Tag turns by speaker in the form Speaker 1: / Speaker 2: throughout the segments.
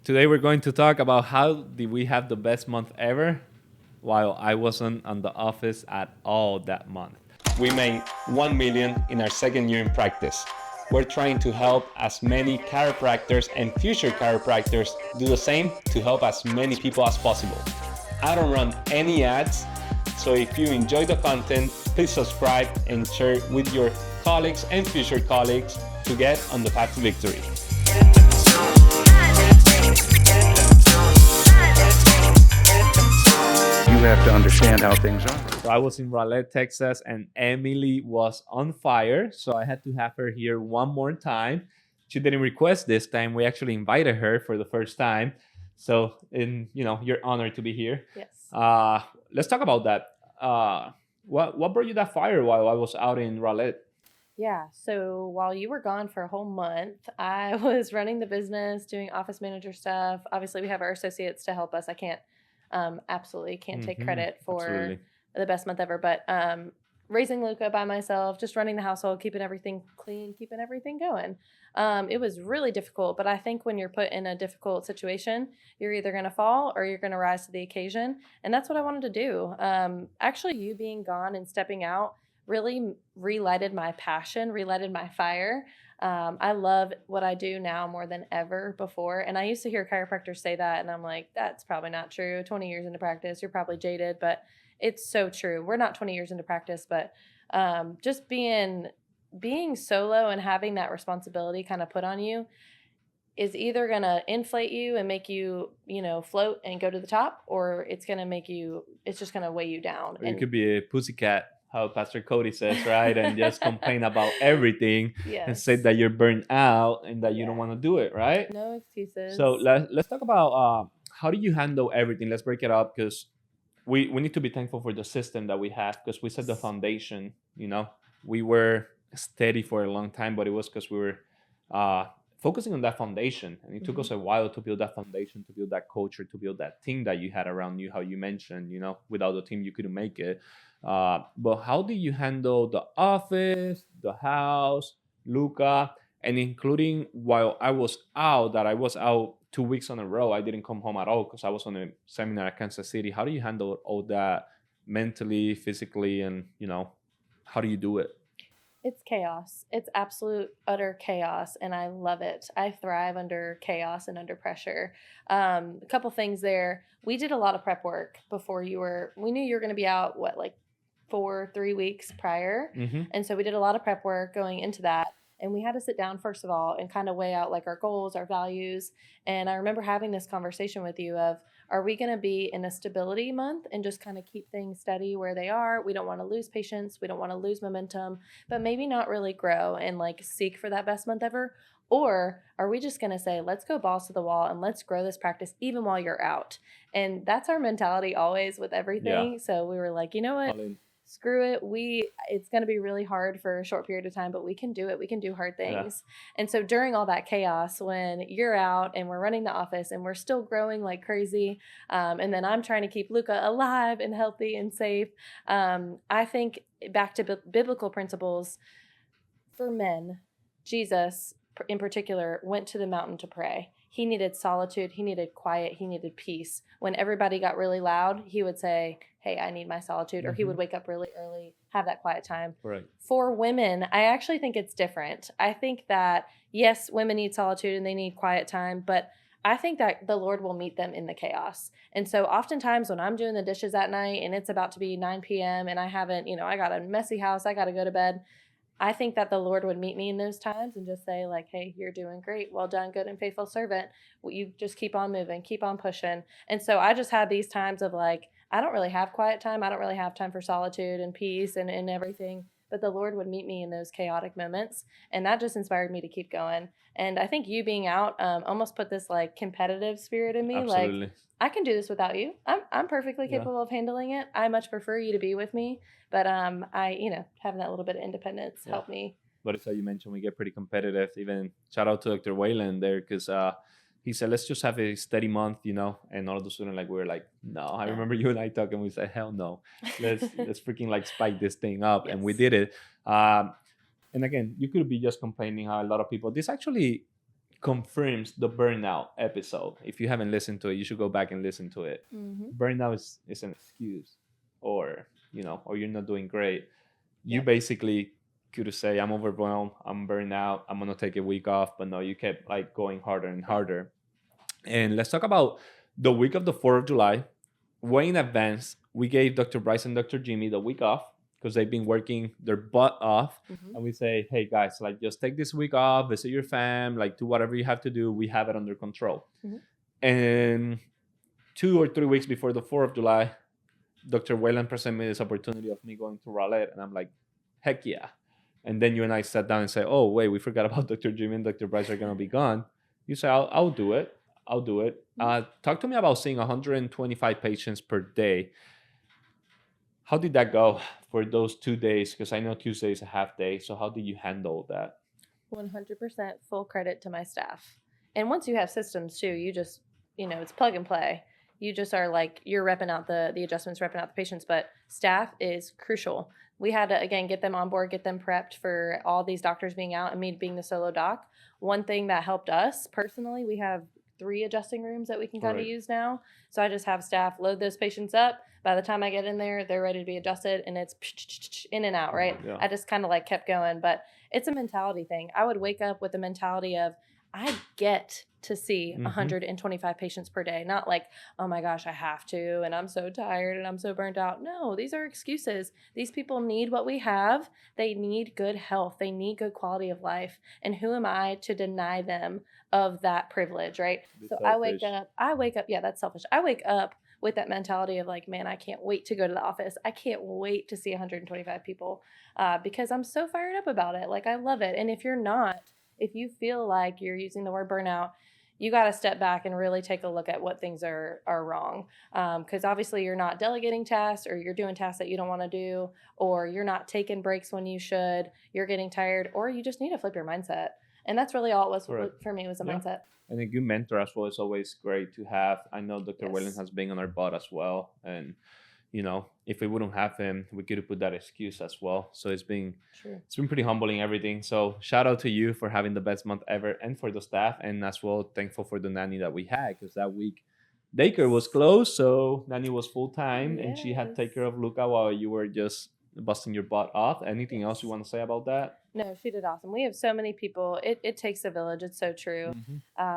Speaker 1: Today we're going to talk about how did we have the best month ever while I wasn't on the office at all that month. We made 1 million in our second year in practice. We're trying to help as many chiropractors and future chiropractors do the same to help as many people as possible. I don't run any ads, so if you enjoy the content, please subscribe and share it with your colleagues and future colleagues to get on the path to victory.
Speaker 2: You have to understand how things are.
Speaker 1: So I was in Raleigh, Texas, and Emily was on fire. So I had to have her here one more time. She didn't request this time. We actually invited her for the first time. So, you're honored to be here.
Speaker 3: Yes.
Speaker 1: Let's talk about that. What brought you that fire while I was out in Raleigh?
Speaker 3: Yeah. So while you were gone for a whole month, I was running the business, doing office manager stuff. Obviously, we have our associates to help us. I can't, absolutely can't take credit for
Speaker 1: Absolutely.
Speaker 3: the best month ever, but raising Luca by myself, just running the household, keeping everything clean, keeping everything going. It was really difficult, but I think when you're put in a difficult situation, you're either going to fall or you're going to rise to the occasion. And that's what I wanted to do. Actually, you being gone and stepping out really relighted my passion, relighted my fire. I love what I do now more than ever before. And I used to hear chiropractors say that, and I'm like, that's probably not true. 20 years into practice, you're probably jaded, but it's so true. We're not 20 years into practice, but just being solo and having that responsibility kind of put on you is either going to inflate you and make you, float and go to the top, or it's just going to weigh you down.
Speaker 1: Or you could be a pussycat, how Pastor Cody says, right? And just complain about everything and say that you're burnt out and that you don't want to do it, right?
Speaker 3: No excuses.
Speaker 1: So let's talk about how do you handle everything? Let's break it up because we need to be thankful for the system that we have because we set the foundation. We were steady for a long time, but it was because we were focusing on that foundation, and it took us a while to build that foundation, to build that culture, to build that team that you had around you. How you mentioned, without the team you couldn't make it. But how do you handle the office, the house, Luca, and including while I was out, that I was out 2 weeks in a row, I didn't come home at all because I was on a seminar at Kansas City. How do you handle all that mentally, physically, and how do you do it?
Speaker 3: It's chaos. It's absolute, utter chaos, and I love it. I thrive under chaos and under pressure. A couple things there. We did a lot of prep work before we knew you were going to be out, 3 weeks prior. And so we did a lot of prep work going into that. And we had to sit down, first of all, and kind of weigh out our goals, our values. And I remember having this conversation with you of, are we going to be in a stability month and just kind of keep things steady where they are? We don't want to lose patience. We don't want to lose momentum, but maybe not really grow and seek for that best month ever. Or are we just going to say, let's go balls to the wall and let's grow this practice even while you're out? And that's our mentality always with everything. Yeah. So we were like, you know what? Screw it. It's going to be really hard for a short period of time, but we can do it. We can do hard things. Yeah. And so during all that chaos, when you're out and we're running the office and we're still growing like crazy, and then I'm trying to keep Luca alive and healthy and safe, I think back to biblical principles for men, Jesus in particular went to the mountain to pray. He needed solitude. He needed quiet. He needed peace. When everybody got really loud, he would say, hey, I need my solitude. Or he would wake up really early, have that quiet time.
Speaker 1: Right.
Speaker 3: For women, I actually think it's different. I think that, yes, women need solitude and they need quiet time, but I think that the Lord will meet them in the chaos. And so oftentimes when I'm doing the dishes at night and it's about to be 9 p.m. and I haven't, I got a messy house, I got to go to bed, I think that the Lord would meet me in those times and just say hey, you're doing great. Well done, good and faithful servant. You just keep on moving, keep on pushing. And so I just had these times of I don't really have quiet time. I don't really have time for solitude and peace and everything. But the Lord would meet me in those chaotic moments. And that just inspired me to keep going. And I think you being out almost put this competitive spirit in me.
Speaker 1: Absolutely.
Speaker 3: I can do this without you. I'm perfectly capable of handling it. I much prefer you to be with me. But having that little bit of independence helped me.
Speaker 1: But it's how you mentioned, we get pretty competitive. Even shout out to Dr. Wayland there because he said, let's just have a steady month, and all of the students we were like, no. I remember you and I talking. We said, hell no, let's freaking spike this thing up. Yes. And we did it. And again, you could be just complaining how a lot of people. This actually confirms the burnout episode. If you haven't listened to it, you should go back and listen to it. Burnout is an excuse, or or you're not doing great. You basically could say, I'm overwhelmed, I'm burned out, I'm gonna take a week off, but no, you kept like going harder and harder. And let's talk about the week of the 4th of July. Way in advance, we gave Dr. Bryce and Dr. Jimmy the week off because they've been working their butt off. And we say, hey guys, like just take this week off, visit your fam, like do whatever you have to do. We have it under control. And 2 or 3 weeks before the 4th of July, Dr. Wayland presented me this opportunity of me going to Raleigh. And I'm like, heck yeah. And then you and I sat down and say, oh, wait, we forgot about Dr. Jimmy and Dr. Bryce are going to be gone. You say, I'll do it. I'll do it. Talk to me about seeing 125 patients per day. How did that go for those 2 days? Because I know Tuesday is a half day. So how did you handle that?
Speaker 3: 100% full credit to my staff. And once you have systems too, you just, it's plug and play. You just are like, you're repping out the adjustments, repping out the patients, but staff is crucial. We had to, again, get them on board, get them prepped for all these doctors being out and me being the solo doc. One thing that helped us personally, we have 3 adjusting rooms that we can kind of use now. So I just have staff load those patients up. By the time I get in there, they're ready to be adjusted and it's in and out, right? I just kind of like kept going, but it's a mentality thing. I would wake up with the mentality of, I get to see 125 patients per day. Not like, oh my gosh, I have to, and I'm so tired and I'm so burnt out. No, these are excuses. These people need what we have. They need good health. They need good quality of life. And who am I to deny them of that privilege, right? So selfish. I wake up, yeah, that's selfish. I wake up with that mentality of like, man, I can't wait to go to the office. I can't wait to see 125 people because I'm so fired up about it. Like, I love it. And if you're not, if you feel like you're using the word burnout, you got to step back and really take a look at what things are wrong. Because obviously you're not delegating tasks, or you're doing tasks that you don't want to do, or you're not taking breaks when you should, you're getting tired, or you just need to flip your mindset. And that's really all it was for me, was a mindset.
Speaker 1: And a good mentor as well is always great to have. I know Dr. Wayland has been on our butt as well. And if we wouldn't have him, we could have put that excuse as well. So it's been pretty humbling, everything. So shout out to you for having the best month ever, and for the staff, and as well thankful for the nanny that we had, because that week daycare was closed, so nanny was full time and she had to take care of Luca while you were just busting your butt off. Anything else you want to say about that?
Speaker 3: No, she did awesome. We have so many people. It takes a village. It's so true,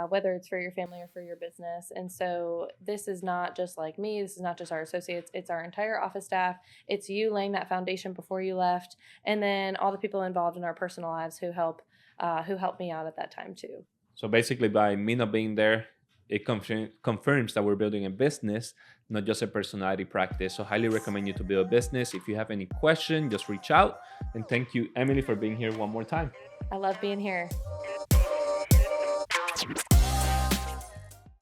Speaker 3: whether it's for your family or for your business. And so this is not just like me. This is not just our associates. It's our entire office staff. It's you laying that foundation before you left. And then all the people involved in our personal lives who helped me out at that time too.
Speaker 1: So basically, by me not being there, it confirms that we're building a business, not just a personality practice. So highly recommend you to build a business. If you have any question, just reach out. And thank you, Emily, for being here one more time.
Speaker 3: I love being here.